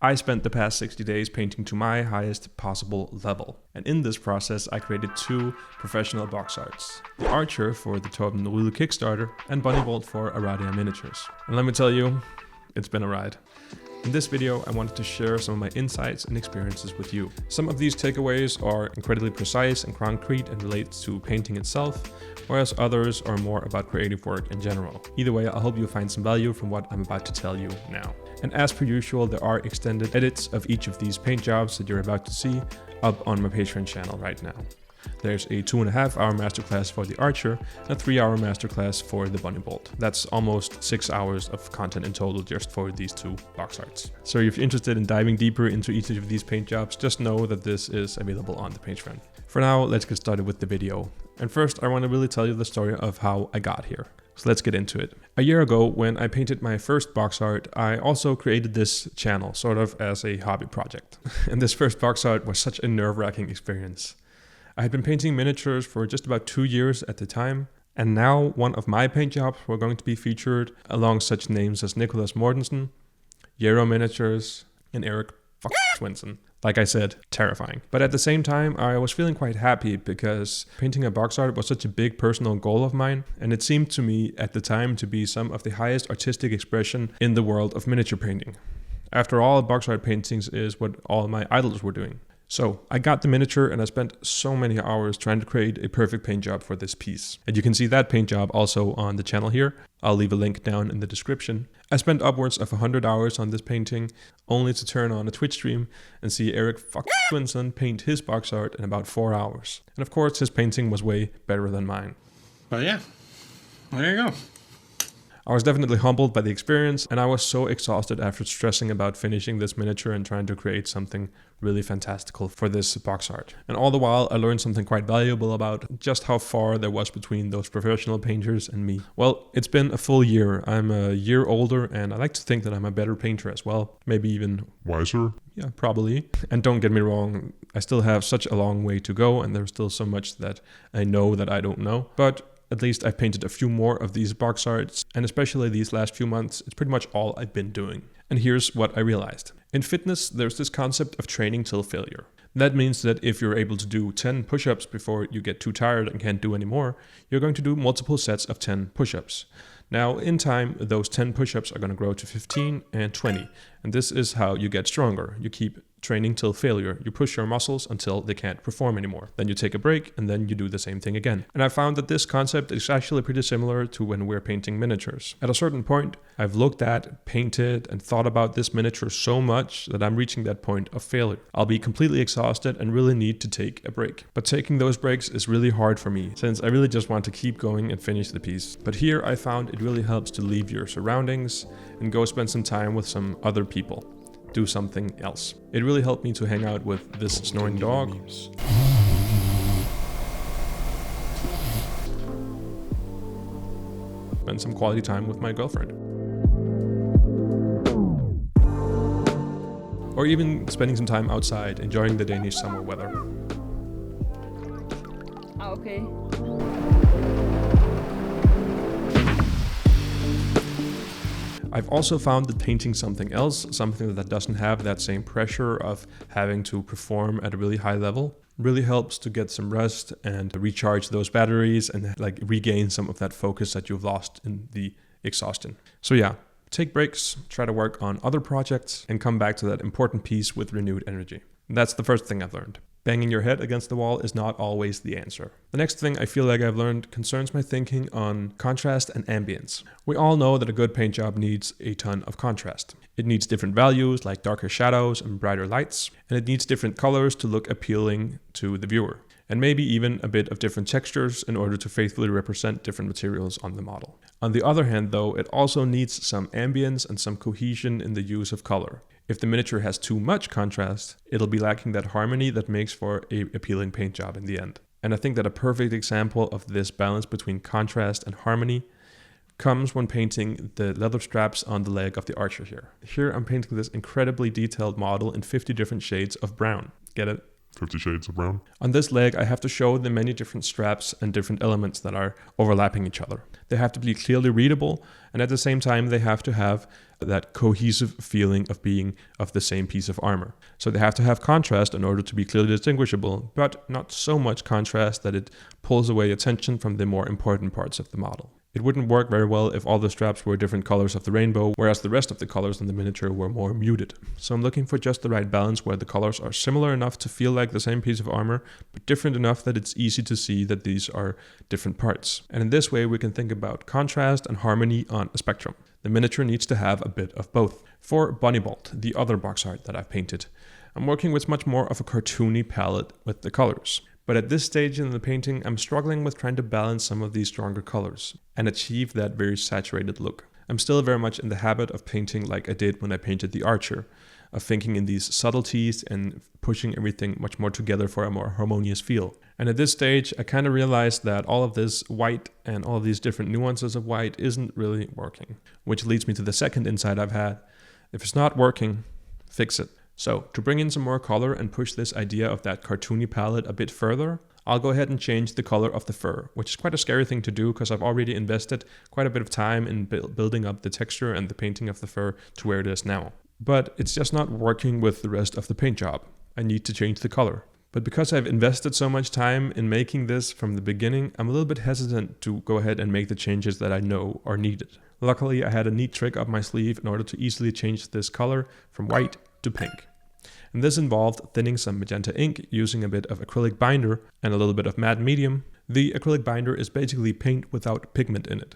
I spent the past 60 days painting to my highest possible level. And in this process, I created 2 professional box arts. The Archer for the Torben Norude Kickstarter and Bunny Bolt for Aradia Miniatures. And let me tell you, it's been a ride. In this video, I wanted to share some of my insights and experiences with you. Some of these takeaways are incredibly precise and concrete and relate to painting itself, whereas others are more about creative work in general. Either way, I hope you'll find some value from what I'm about to tell you now. And as per usual, there are extended edits of each of these paint jobs that you're about to see up on my Patreon channel right now. There's a 2.5-hour masterclass for the Archer and a 3-hour masterclass for the Bunny Bolt. That's almost 6 hours of content in total just for these 2 box arts. So if you're interested in diving deeper into each of these paint jobs, just know that this is available on the Patreon. For now, let's get started with the video. And first, I want to really tell you the story of how I got here. So let's get into it. A year ago, when I painted my first box art, I also created this channel, sort of as a hobby project. And this first box art was such a nerve-wracking experience. I had been painting miniatures for just about 2 years at the time, and now one of my paint jobs were going to be featured along such names as Nicholas Mortensen, Yarrow Miniatures, and Eric Swinson. Like I said, terrifying. But at the same time, I was feeling quite happy because painting a box art was such a big personal goal of mine, and it seemed to me at the time to be some of the highest artistic expression in the world of miniature painting. After all, box art paintings is what all my idols were doing. So I got the miniature and I spent so many hours trying to create a perfect paint job for this piece. And you can see that paint job also on the channel here. I'll leave a link down in the description. I spent upwards of 100 hours on this painting, only to turn on a Twitch stream and see Eric Swinson paint his box art in about 4 hours. And of course his painting was way better than mine. But yeah, there you go. I was definitely humbled by the experience, and I was so exhausted after stressing about finishing this miniature and trying to create something really fantastical for this box art. And all the while, I learned something quite valuable about just how far there was between those professional painters and me. Well, it's been a full year. I'm a year older, and I like to think that I'm a better painter as well. Maybe even wiser? Yeah, probably. And don't get me wrong, I still have such a long way to go, and there's still so much that I know that I don't know. But at least I've painted a few more of these box arts, and especially these last few months, it's pretty much all I've been doing. And here's what I realized. In fitness, there's this concept of training till failure. That means that if you're able to do 10 push-ups before you get too tired and can't do any more, you're going to do multiple sets of 10 push-ups. Now, in time, those 10 push-ups are going to grow to 15 and 20. And this is how you get stronger. You keep training till failure. You push your muscles until they can't perform anymore. Then you take a break and then you do the same thing again. And I found that this concept is actually pretty similar to when we're painting miniatures. At a certain point, I've looked at, painted, and thought about this miniature so much that I'm reaching that point of failure. I'll be completely exhausted and really need to take a break. But taking those breaks is really hard for me, since I really just want to keep going and finish the piece. But here I found it really helps to leave your surroundings and go spend some time with some other people. Do something else. It really helped me to hang out with this snoring dog. Spend some quality time with my girlfriend. Or even spending some time outside, enjoying the Danish summer weather. Okay. I've also found that painting something else, something that doesn't have that same pressure of having to perform at a really high level, really helps to get some rest and recharge those batteries and like regain some of that focus that you've lost in the exhaustion. So yeah, take breaks, try to work on other projects, and come back to that important piece with renewed energy. That's the first thing I've learned. Banging your head against the wall is not always the answer. The next thing I feel like I've learned concerns my thinking on contrast and ambience. We all know that a good paint job needs a ton of contrast. It needs different values like darker shadows and brighter lights, and it needs different colors to look appealing to the viewer, and maybe even a bit of different textures in order to faithfully represent different materials on the model. On the other hand though, it also needs some ambience and some cohesion in the use of color. If the miniature has too much contrast, it'll be lacking that harmony that makes for an appealing paint job in the end. And I think that a perfect example of this balance between contrast and harmony comes when painting the leather straps on the leg of the Archer here. Here I'm painting this incredibly detailed model in 50 different shades of brown. Get it? 50 Shades of Brown. On this leg, I have to show the many different straps and different elements that are overlapping each other. They have to be clearly readable, and at the same time, they have to have that cohesive feeling of being of the same piece of armor. So they have to have contrast in order to be clearly distinguishable, but not so much contrast that it pulls away attention from the more important parts of the model. It wouldn't work very well if all the straps were different colors of the rainbow, whereas the rest of the colors in the miniature were more muted. So I'm looking for just the right balance where the colors are similar enough to feel like the same piece of armor, but different enough that it's easy to see that these are different parts. And in this way, we can think about contrast and harmony on a spectrum. The miniature needs to have a bit of both. For Bunny Bolt, the other box art that I've painted, I'm working with much more of a cartoony palette with the colors. But at this stage in the painting, I'm struggling with trying to balance some of these stronger colors and achieve that very saturated look. I'm still very much in the habit of painting like I did when I painted the Archer, of thinking in these subtleties and pushing everything much more together for a more harmonious feel. And at this stage, I kind of realized that all of this white and all of these different nuances of white isn't really working, which leads me to the second insight I've had. If it's not working, fix it. So, to bring in some more color and push this idea of that cartoony palette a bit further, I'll go ahead and change the color of the fur, which is quite a scary thing to do because I've already invested quite a bit of time in building up the texture and the painting of the fur to where it is now. But it's just not working with the rest of the paint job. I need to change the color. But because I've invested so much time in making this from the beginning, I'm a little bit hesitant to go ahead and make the changes that I know are needed. Luckily, I had a neat trick up my sleeve in order to easily change this color from white to pink. And this involved thinning some magenta ink using a bit of acrylic binder and a little bit of matte medium. The acrylic binder is basically paint without pigment in it.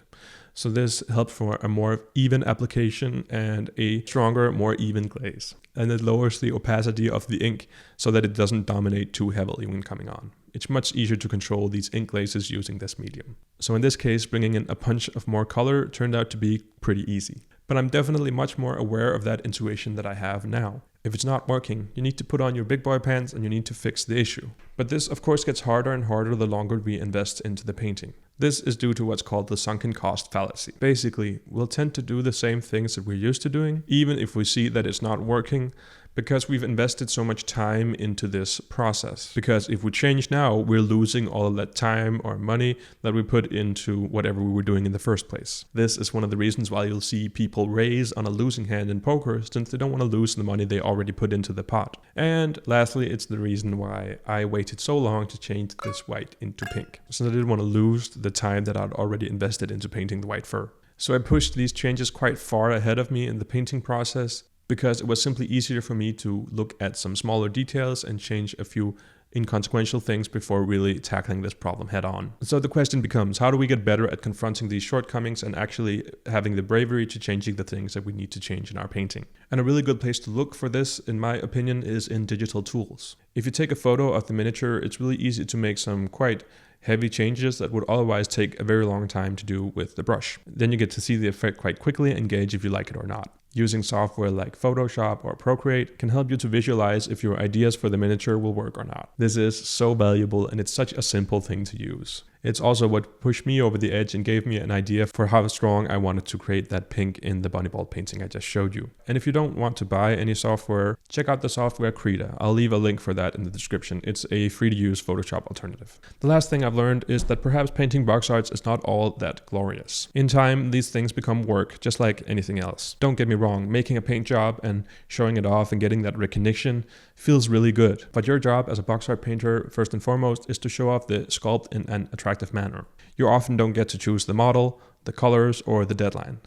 So this helped for a more even application and a stronger, more even glaze. And it lowers the opacity of the ink so that it doesn't dominate too heavily when coming on. It's much easier to control these ink glazes using this medium. So in this case, bringing in a punch of more color turned out to be pretty easy. But I'm definitely much more aware of that intuition that I have now. If it's not working, you need to put on your big boy pants and you need to fix the issue. But this of course gets harder and harder the longer we invest into the painting. This is due to what's called the sunken cost fallacy. Basically, we'll tend to do the same things that we're used to doing, even if we see that it's not working, because we've invested so much time into this process. Because if we change now, we're losing all of that time or money that we put into whatever we were doing in the first place. This is one of the reasons why you'll see people raise on a losing hand in poker, since they don't want to lose the money they already put into the pot. And lastly, it's the reason why I waited so long to change this white into pink, since I didn't want to lose the time that I'd already invested into painting the white fur. So I pushed these changes quite far ahead of me in the painting process, because it was simply easier for me to look at some smaller details and change a few inconsequential things before really tackling this problem head on. So the question becomes, how do we get better at confronting these shortcomings and actually having the bravery to changing the things that we need to change in our painting? And a really good place to look for this, in my opinion, is in digital tools. If you take a photo of the miniature, it's really easy to make some quite heavy changes that would otherwise take a very long time to do with the brush. Then you get to see the effect quite quickly and gauge if you like it or not. Using software like Photoshop or Procreate can help you to visualize if your ideas for the miniature will work or not. This is so valuable and it's such a simple thing to use. It's also what pushed me over the edge and gave me an idea for how strong I wanted to create that pink in the Bunny Bolt painting I just showed you. And if you don't want to buy any software, check out the software Krita. I'll leave a link for that in the description. It's a free-to-use Photoshop alternative. The last thing I've learned is that perhaps painting box arts is not all that glorious. In time, these things become work, just like anything else. Don't get me wrong, making a paint job and showing it off and getting that recognition feels really good. But your job as a box art painter, first and foremost, is to show off the sculpt in an attractive manner. You often don't get to choose the model, the colors, or the deadline.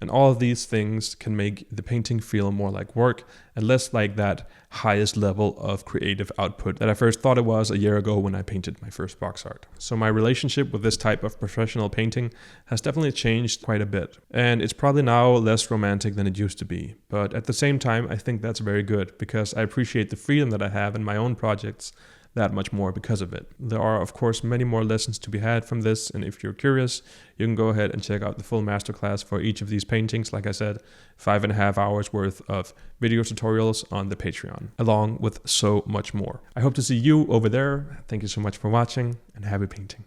And all of these things can make the painting feel more like work and less like that highest level of creative output that I first thought it was a year ago when I painted my first box art. So my relationship with this type of professional painting has definitely changed quite a bit. And it's probably now less romantic than it used to be. But at the same time, I think that's very good because I appreciate the freedom that I have in my own projects that much more because of it. There are, of course, many more lessons to be had from this, and if you're curious, you can go ahead and check out the full masterclass for each of these paintings. Like I said, 5.5 hours worth of video tutorials on the Patreon, along with so much more. I hope to see you over there. Thank you so much for watching, and happy painting.